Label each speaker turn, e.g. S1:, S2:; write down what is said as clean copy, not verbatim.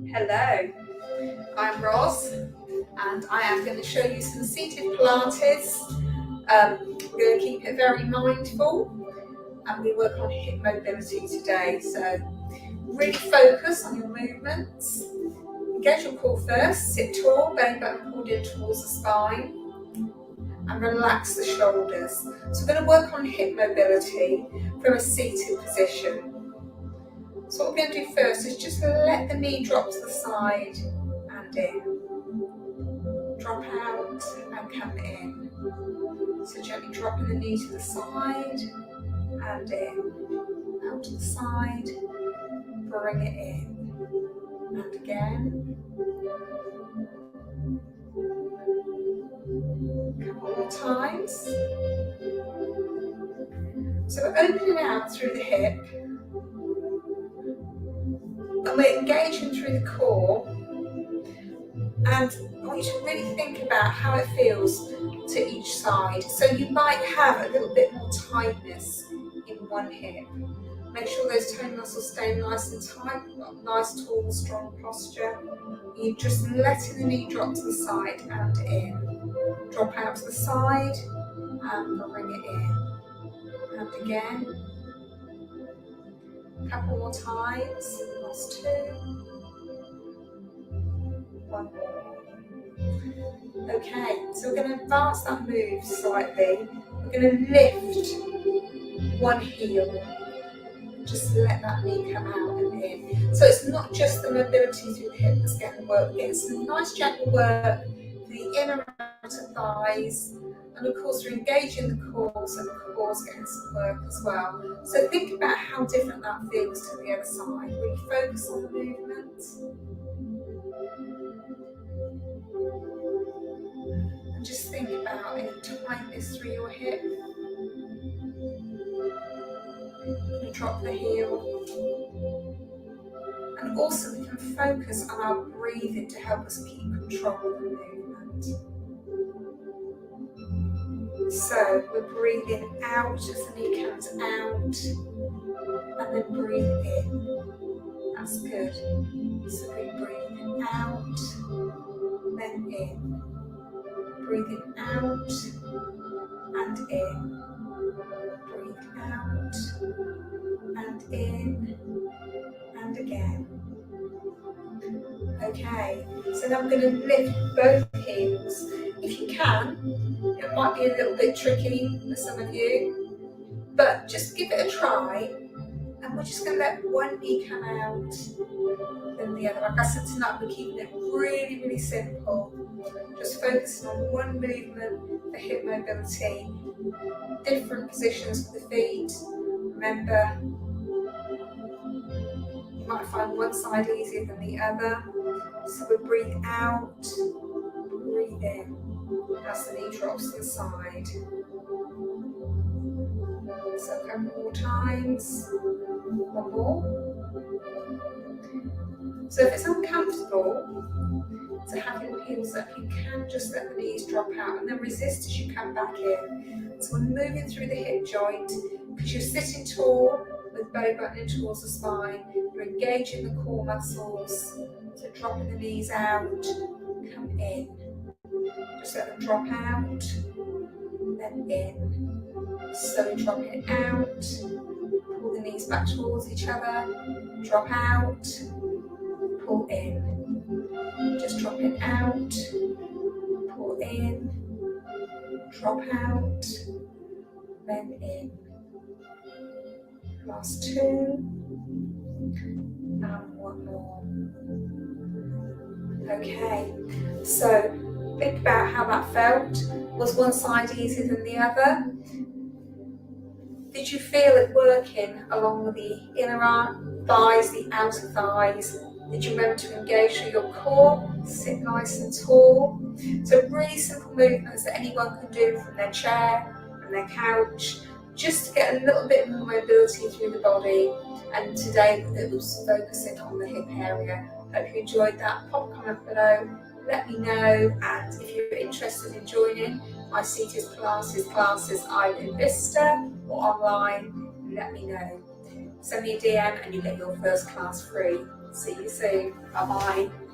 S1: Hello, I'm Roz and I am going to show you some seated Pilates. We're going to keep it very mindful and we work on hip mobility today. So really focus on your movements. Engage your core first, sit tall, belly button pulled in towards the spine and relax the shoulders. So we're going to work on hip mobility from a seated position. So what we're going to do first is just let the knee drop to the side and in. Drop out and come in. So gently dropping the knee to the side and in. Out to the side, bring it in. And again. A couple more times. So we're opening out through the hip. And we're engaging through the core, and I want you to really think about how it feels to each side. So you might have a little bit more tightness in one hip. Make sure those toe muscles stay nice and tight. You've got nice, tall, strong posture. You're just letting the knee drop to the side and in. Drop out to the side and bring it in. And again. A couple more times. Last two. One more. Okay, so we're going to advance that move slightly. We're going to lift one heel. Just let that knee come out and in. So it's not just the mobility through the hip that's getting work. We're getting some nice gentle work for the inner and outer thighs. And of course we're engaging the core, so the core's getting some work as well. So think about how different that feels to the other side. Really focus on the movement. And just think about any tightness through your hip. You drop the heel. And also we can focus on our breathing to help us keep control of the movement. So we're breathing out as the knee comes out, and then breathe in. That's good. So we're breathing out, then in. Breathing out and in. Breathe out and in and again. Okay, so now I'm going to lift both heels. If you can, it might be a little bit tricky for some of you, but just give it a try. And we're just going to let one knee come out, then the other. Like I said tonight, we're keeping it really, really simple. Just focusing on one movement for hip mobility, different positions for the feet. Remember, you might find one side easier than the other. So we breathe out, breathe in, as the knee drops to the side. So a couple more times. One more. So if it's uncomfortable to have your heels up, you can just let the knees drop out and then resist as you come back in. So we're moving through the hip joint because you're sitting tall with belly button in towards the spine. You're engaging the core muscles. So dropping the knees out, come in. Just let them drop out, then in. Slowly drop it out. Pull the knees back towards each other. Drop out. Pull in. Just drop it out. Pull in. Drop out. Then in. Last two. And one more. Okay. So think about how that felt. Was one side easier than the other? Did you feel it working along the inner thighs, the outer thighs? Did you remember to engage through your core? Sit nice and tall. So really simple movements that anyone can do from their chair, from their couch, just to get a little bit more mobility through the body. And today it was focusing on the hip area. Hope you enjoyed that. Pop a comment below. Let me know, and if you're interested in joining my seated Pilates classes either in Bicester or online, let me know. send me a DM and you get your first class free. See you soon. Bye bye.